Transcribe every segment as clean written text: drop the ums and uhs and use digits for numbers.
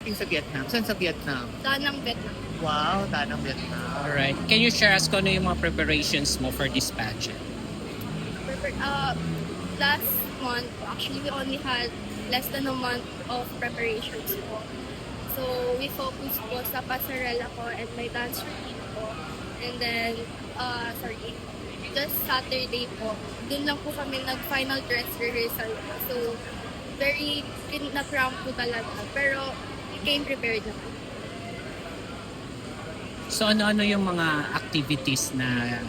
Yung sa Vietnam. Saan sa Vietnam? Danang Vietnam. Wow, tanang Vietnam. Alright. Can you share us kung ano yung mga preparations mo for this pageant? Last month, actually, we only had less than a month of preparations po. So, we focused po sa pasarela ko and my dance routine po. And then, just Saturday po, dun lang po kami nag-final dress rehearsal po. So, very na-cram po talaga. Pero, we came prepared na po. So ano-ano yung mga activities na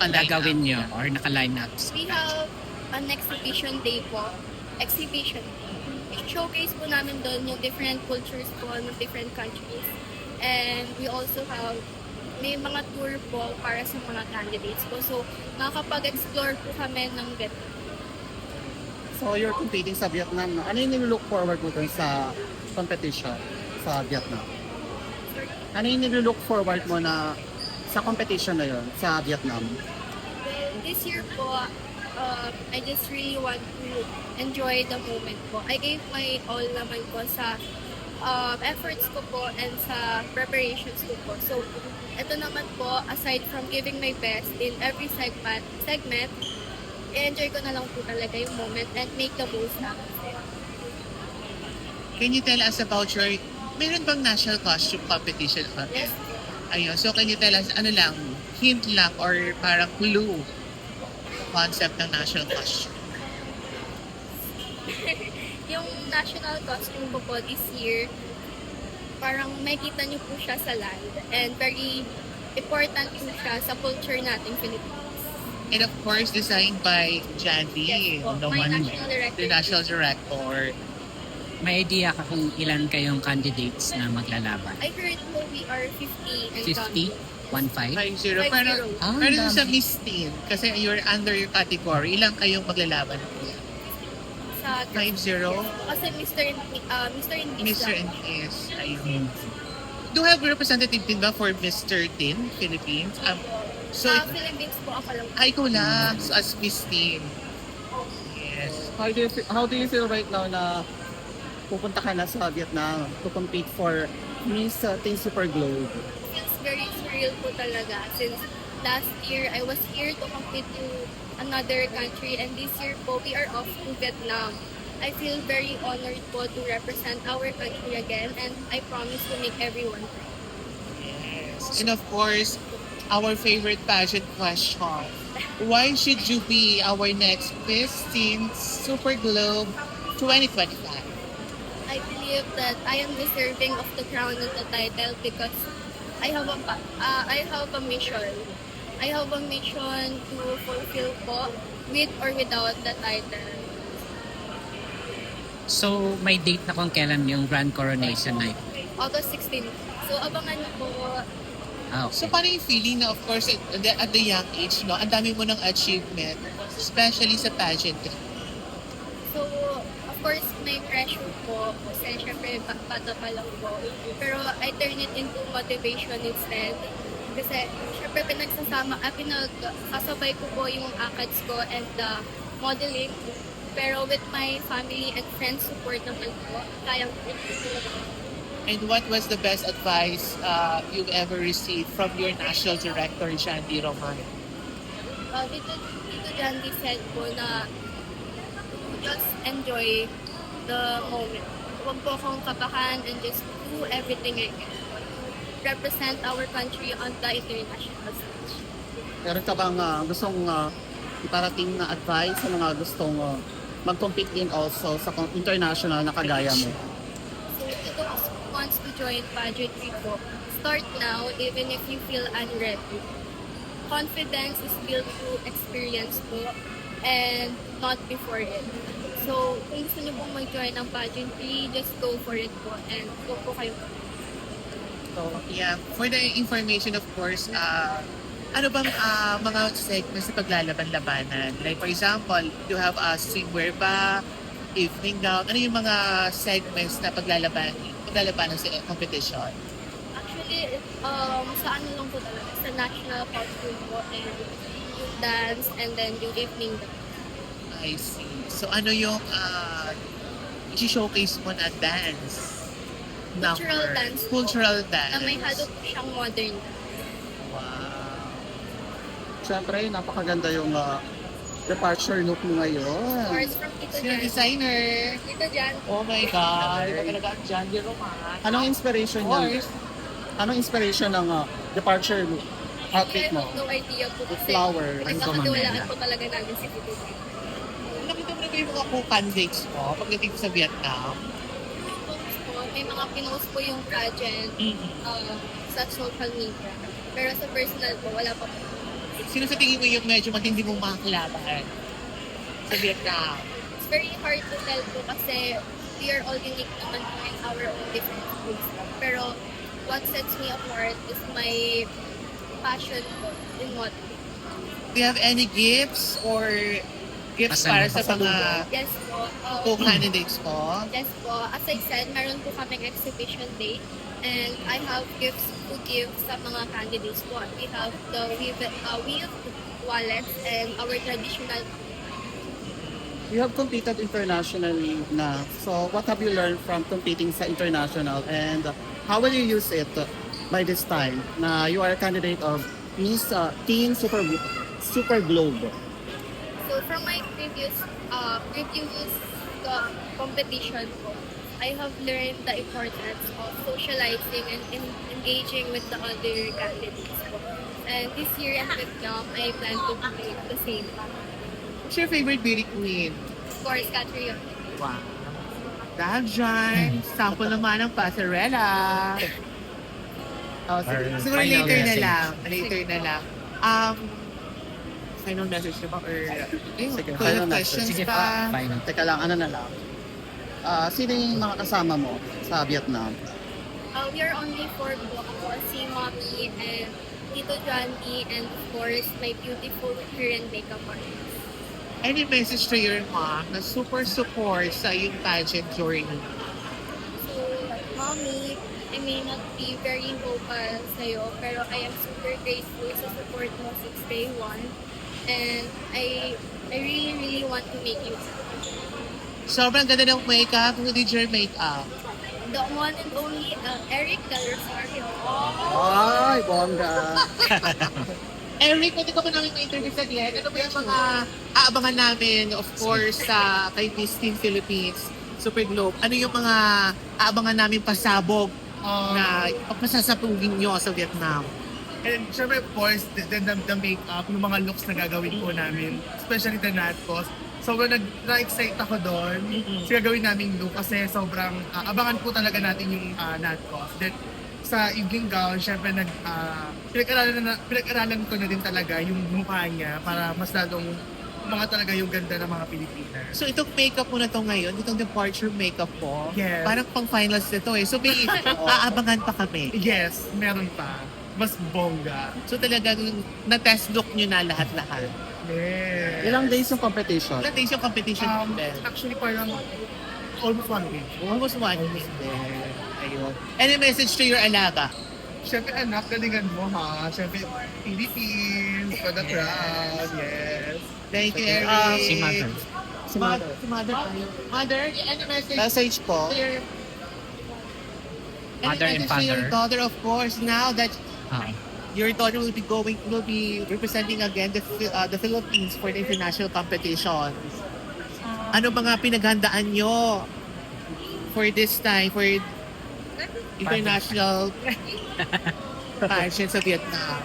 gagawin nyo or naka-line up? We have an exhibition day po. Showcase po namin doon yung different cultures po ng different countries. And we also have may mga tour po para sa mga candidates po. So, makakapag-explore po kami ng Vietnam. So you're competing sa Vietnam. No? Ano yung nilook forward mo dun sa competition sa Vietnam? Ano yung nilook forward mo na sa competition na yun sa Vietnam? Well, this year po, I just really want to enjoy the moment po. I gave my all naman po sa efforts ko po and sa preparations ko po. So, ito naman po, aside from giving my best in every segment, enjoy ko na lang po talaga yung moment and make the most out of it. Can you tell us about your... Meron bang national costume competition? Yes. Ayun. So can you tell us, ano lang, hint lang or parang clue concept ng national costume? Yung national costume ko po this year, parang makita niyo po siya sa land and very important po siya sa culture nating Philippines. And of course, designed by Jandy, Yes po, my national director. the national director. May idea ka kung ilan kayong candidates na maglalaban? I heard po we are 50 and 50? 1-5? 5-0. Pero, 5-0. Ah, pero dami. sa Miss Teen, kasi you're under your category, ilang kayong maglalaban? Sa 5-0? Kasi Mr. and Miss Mr. lang. and Miss. Ayun. Do you have representative din ba for Mr. Teen, Philippines? So, Sa Philippines po ako lang. ikaw lang so as Miss Teen. Yes. How do you feel right now na pupunta ka na sa Vietnam to compete for Miss Teen Super Globe? It's very surreal po talaga since last year I was here to compete to another country and this year po we are off to Vietnam. I feel very honored po to represent our country again and I promise to make everyone proud. Yes. And of course, our favorite pageant question. Why should you be our next Miss Teen Super Globe 2025? I believe that I am deserving of the crown and the title because I have a mission. I have a mission to fulfill po with or without the title. So may date na kung kailan yung grand coronation night? August 16. So abangan niyo po. So Okay. paano yung feeling na of course at the young age, no? Ang dami mo ng achievement, especially sa pageantry. So, of course, may pressure po kasi syempre bata pa lang po. Pero I turn it into motivation instead. Kasi syempre pinagkasabay ko po yung ACADS ko and the modeling. Pero with my family and friends support naman po, kaya ko. And what was the best advice you've ever received from your national director, Jandy Roman? Dito Jandy said po na just enjoy the moment. Huwag po akong kabahan and just do everything I can to represent our country on the international stage. Meron ka bang gustong iparating na advice sa mga gustong mag-compete din also sa international na kagaya mo? So to those who wants to join pageantry po, start now even if you feel unready. Confidence is built through experience po and not before it. So, kung gusto niyo pong mag-join ng pageantry, just go for it po and go po kayo. So, yeah. For the information, of course, ano bang mga segments sa paglalaban-labanan? Like, for example, you have a swimwear ba, evening gown, ano yung mga segments na paglalabanan sa competition? Actually, sa ano lang po talaga, sa national costume po and yung dance and then yung evening gown. I see. So, ano yung i-showcase mo na dance? cultural dance po, Cultural na may dance. halo po siyang modern. Wow. Siyempre, napakaganda yung departure look mo ngayon. Course from Tito Sino Jan. designer? Tito Jan. Oh my God. Iba talaga ang John De Roman. Anong inspiration Of niyan? course. Anong inspiration ng departure look? I Outfit mo? have no idea po With kasi flowers. nagkakatiwalaan po talaga namin si Tito Jan. Nakita mo na ba yung mga kukan dates mo pagdating ko sa Vietnam? Post po, may mga pinost po yung pageant sa social media. Pero sa personal po, wala pa po. Sino sa tingin mo yung medyo matindi mong mga kalaban sa Vietnam? It's very hard to tell po kasi we are all unique naman po in our own different groups. Pero what sets me apart is my passion po in what. Do you have any gifts or gifts para sa mga Yes po. co-candidates mo? Yes po. As I said, meron po kaming exhibition day and I have gifts to give sa mga candidates po. We have the weaved wallets and our traditional. You have competed internationally na. So, what have you learned from competing sa international? And how will you use it by this time na you are a candidate of Miss Teen Super Globe? So from my previous competition po, I have learned the importance of socializing and engaging with the other candidates po. And this year in Vietnam, I plan to do the same. What's your favorite beauty queen? Of course, Catriona. Wow. Dahil dyan, sample naman ng pasarela. Oh, siguro Final later na message. lang. Later na lang. Final message na ba? Or, Sige, full final of message. questions Sige pa. pa, final. Teka lang, ano na lang? Sino yung mga kasama mo sa Vietnam? We are only four po. Ako, si Mommy and Tito Johnny and of course, my beautiful hair and makeup artist. Any message to your mom na super support sa yung pageant journey? So, Mommy, I may not be very vocal sa'yo, pero I am super grateful sa support mo since day one. And I really, really want to make you happy. Sobrang ganda ng makeup. Who did your makeup? The one and only Eric Del Rosario. Ay, bongga! Eric, pwede ko ba namin ma-interview sa Glenn? Ano ba yung mga aabangan namin, of course, sa kay Miss Teen Philippines, Super Globe? Ano yung mga aabangan namin pasabog na pagpasasapugin nyo sa Vietnam? And syempre, of course, the makeup, yung mga looks na gagawin po namin, especially the natkos. Sobrang na-excite ako doon sa gagawin naming look kasi sobrang abangan po talaga natin yung natkos. Then, sa evening gown, syempre pinag-aralan ko na din talaga yung mukha niya para mas lalong mga talaga yung ganda ng mga Pilipinas. So itong makeup mo na to ngayon, itong departure makeup po, Yes. parang pang finals na to eh. So may aabangan pa kami. Yes, meron pa. Mas bongga. So talagang na-test look nyo na lahat-lahat. Yes. Ilang days yung competition? Ilan days yung competition din? Actually, parang almost 1 week. Almost 1 week din. Ayun. Any message to your alaga? Siyempre anak, galingan mo ha. Siyempre, Philippines, for the crowd, yes. Thank you, Eric. Si Mother. Si Mother. Si Mother. Mother, any message Message po. to your... Mother any and message to your father. daughter, of course, now that Ah. your daughter will be representing again the Philippines for the international competition. Ano mga pinaghandaan nyo for this time, for international pageant sa Vietnam?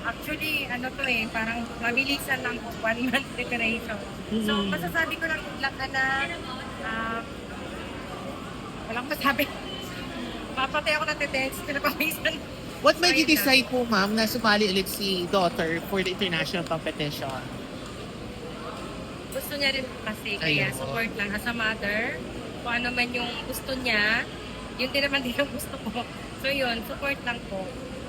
Actually, ano to eh, parang mabilisan lang po, 1 month preparation. So, masasabi ko lang good luck ka na, walang masabi. Papatay ako ng tetext, pinapawisan. What made you decide po, ma'am, na sumali ulit si daughter for the international competition? Gusto niya rin po kasi, kaya Ayun. support lang as a mother. Kung ano man yung gusto niya, yun din naman din yung gusto ko. So yun, support lang po.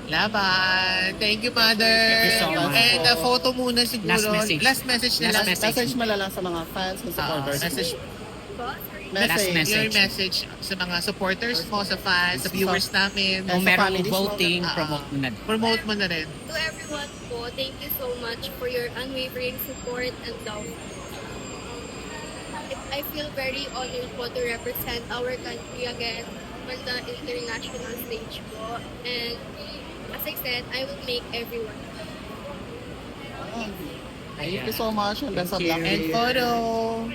Laban! Thank you, mother! Thank you so much And po. a photo muna siguro. Last message. Last message na Last lang. message. Message mo lang sa mga fans and supporters. Message. Last message. Your message sa mga supporters mo, sa fans, sa viewers namin. Kung sa merong families mo, voting, ah, promote mo na. Promote mo na rin. To everyone po, thank you so much for your unwavering support and love. I feel very honored po to represent our country again on the international stage po. And as I said, I will make everyone. Thank you so much and best of Thank luck. you. And photo.